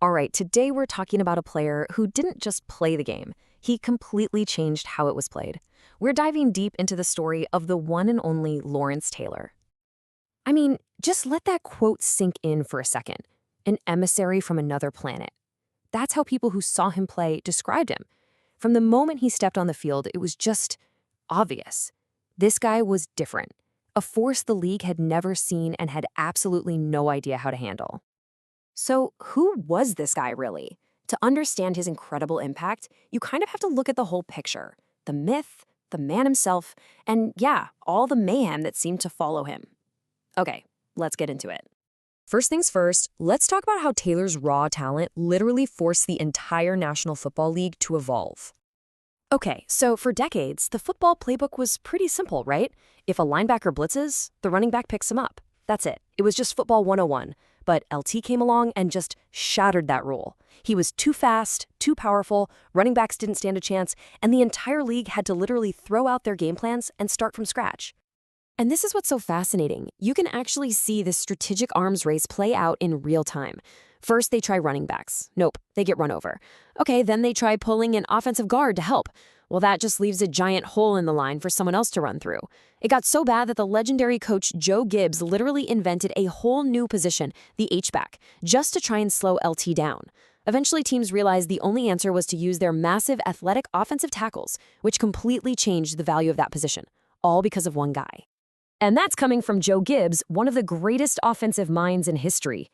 All right, today we're talking about a player who didn't just play the game, he completely changed how it was played. We're diving deep into the story of the one and only Lawrence Taylor. I mean, just let that quote sink in for a second. An emissary from another planet. That's how people who saw him play described him. From the moment he stepped on the field, it was just obvious. This guy was different, a force the league had never seen and had absolutely no idea how to handle. So, who was this guy really? To understand his incredible impact, you kind of have to look at the whole picture, the myth, the man himself, and yeah, all the mayhem that seemed to follow him. Okay, let's get into it. First things first, let's talk about how Taylor's raw talent literally forced the entire National Football League to evolve. Okay, so for decades, the football playbook was pretty simple, right? If a linebacker blitzes, the running back picks him up. That's it. It was just football 101. But LT came along and just shattered that rule. He was too fast, too powerful, running backs didn't stand a chance, and the entire league had to literally throw out their game plans and start from scratch. And this is what's so fascinating. You can actually see this strategic arms race play out in real time. First, they try running backs. Nope, they get run over. Okay, then they try pulling an offensive guard to help. Well, that just leaves a giant hole in the line for someone else to run through. It got so bad that the legendary coach Joe Gibbs literally invented a whole new position, the H-back, just to try and slow LT down. Eventually, teams realized the only answer was to use their massive athletic offensive tackles, which completely changed the value of that position, all because of one guy. And that's coming from Joe Gibbs, one of the greatest offensive minds in history.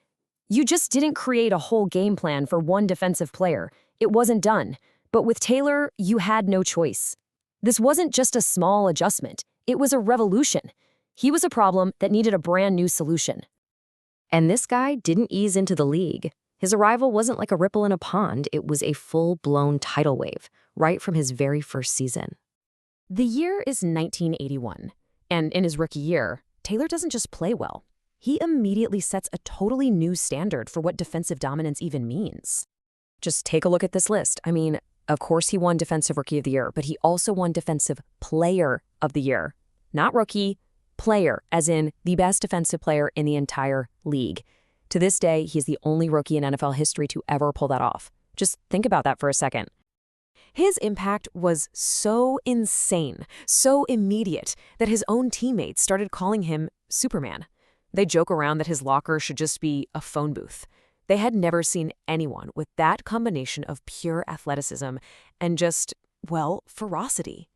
You just didn't create a whole game plan for one defensive player. It wasn't done. But with Taylor, you had no choice. This wasn't just a small adjustment. It was a revolution. He was a problem that needed a brand new solution. And this guy didn't ease into the league. His arrival wasn't like a ripple in a pond. It was a full-blown tidal wave, right from his very first season. The year is 1981. And in his rookie year, Taylor doesn't just play well. He immediately sets a totally new standard for what defensive dominance even means. Just take a look at this list. I mean, of course he won Defensive Rookie of the Year, but he also won Defensive Player of the Year. Not rookie, player, as in the best defensive player in the entire league. To this day, he's the only rookie in NFL history to ever pull that off. Just think about that for a second. His impact was so insane, so immediate, that his own teammates started calling him Superman. They joke around that his locker should just be a phone booth. They had never seen anyone with that combination of pure athleticism and just, well, ferocity.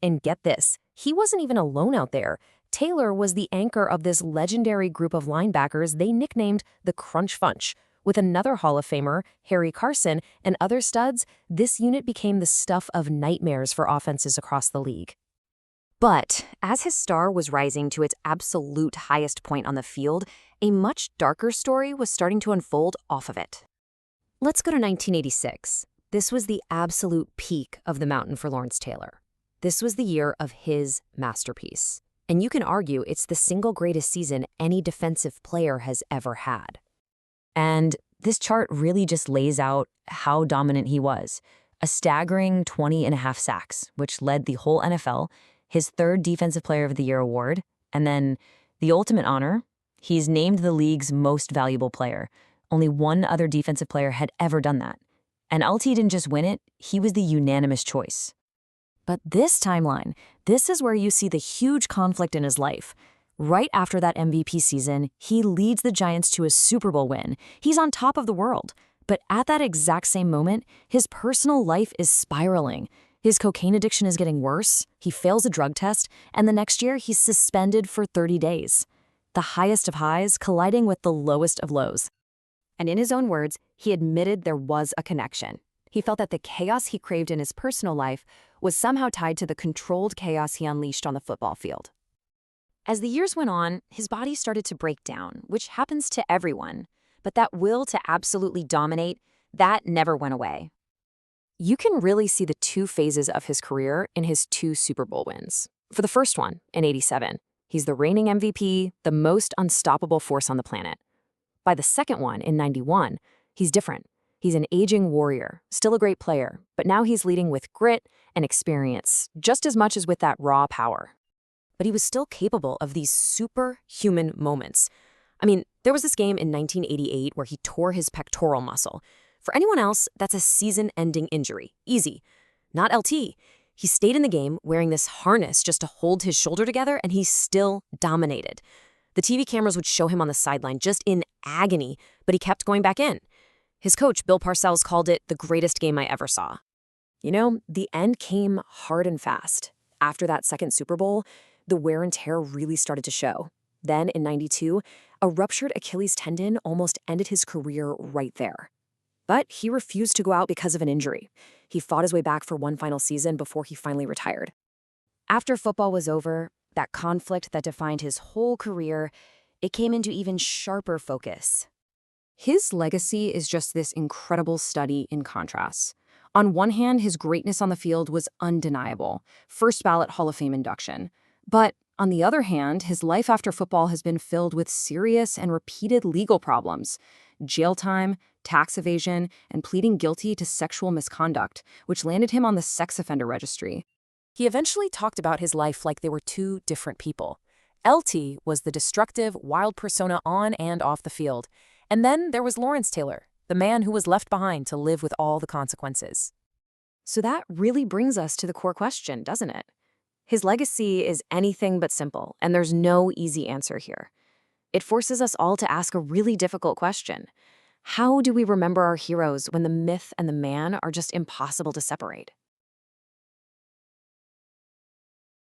And get this, he wasn't even alone out there. Taylor was the anchor of this legendary group of linebackers they nicknamed the Crunch Funch. With another Hall of Famer, Harry Carson, and other studs, this unit became the stuff of nightmares for offenses across the league. But as his star was rising to its absolute highest point on the field, a much darker story was starting to unfold off of it. Let's go to 1986. This was the absolute peak of the mountain for Lawrence Taylor. This was the year of his masterpiece. And you can argue it's the single greatest season any defensive player has ever had. And this chart really just lays out how dominant he was. A staggering 20.5 sacks, which led the whole NFL, his third Defensive Player of the Year award, and then the ultimate honor, he's named the league's most valuable player. Only one other defensive player had ever done that. And LT didn't just win it, he was the unanimous choice. But this timeline, this is where you see the huge conflict in his life. Right after that MVP season, he leads the Giants to a Super Bowl win. He's on top of the world. But at that exact same moment, his personal life is spiraling. His cocaine addiction is getting worse, he fails a drug test, and the next year he's suspended for 30 days. The highest of highs colliding with the lowest of lows. And in his own words, he admitted there was a connection. He felt that the chaos he craved in his personal life was somehow tied to the controlled chaos he unleashed on the football field. As the years went on, his body started to break down, which happens to everyone. But that will to absolutely dominate, that never went away. You can really see the two phases of his career in his two Super Bowl wins. For the first one, in '87, he's the reigning MVP, the most unstoppable force on the planet. By the second one, in '91, he's different. He's an aging warrior, still a great player, but now he's leading with grit and experience, just as much as with that raw power. But he was still capable of these superhuman moments. I mean, there was this game in 1988 where he tore his pectoral muscle. For anyone else, that's a season-ending injury. Easy. Not LT. He stayed in the game wearing this harness just to hold his shoulder together, and he still dominated. The TV cameras would show him on the sideline just in agony, but he kept going back in. His coach, Bill Parcells, called it the greatest game I ever saw. You know, the end came hard and fast. After that second Super Bowl, the wear and tear really started to show. Then, in '92, a ruptured Achilles tendon almost ended his career right there. But he refused to go out because of an injury. He fought his way back for one final season before he finally retired. After football was over, that conflict that defined his whole career, it came into even sharper focus. His legacy is just this incredible study in contrasts. On one hand, his greatness on the field was undeniable, first ballot Hall of Fame induction. But on the other hand, his life after football has been filled with serious and repeated legal problems: jail time, tax evasion, and pleading guilty to sexual misconduct, which landed him on the sex offender registry. He eventually talked about his life like they were two different people. LT was the destructive, wild persona on and off the field. And then there was Lawrence Taylor, the man who was left behind to live with all the consequences. So that really brings us to the core question, doesn't it? His legacy is anything but simple, and there's no easy answer here. It forces us all to ask a really difficult question. How do we remember our heroes when the myth and the man are just impossible to separate?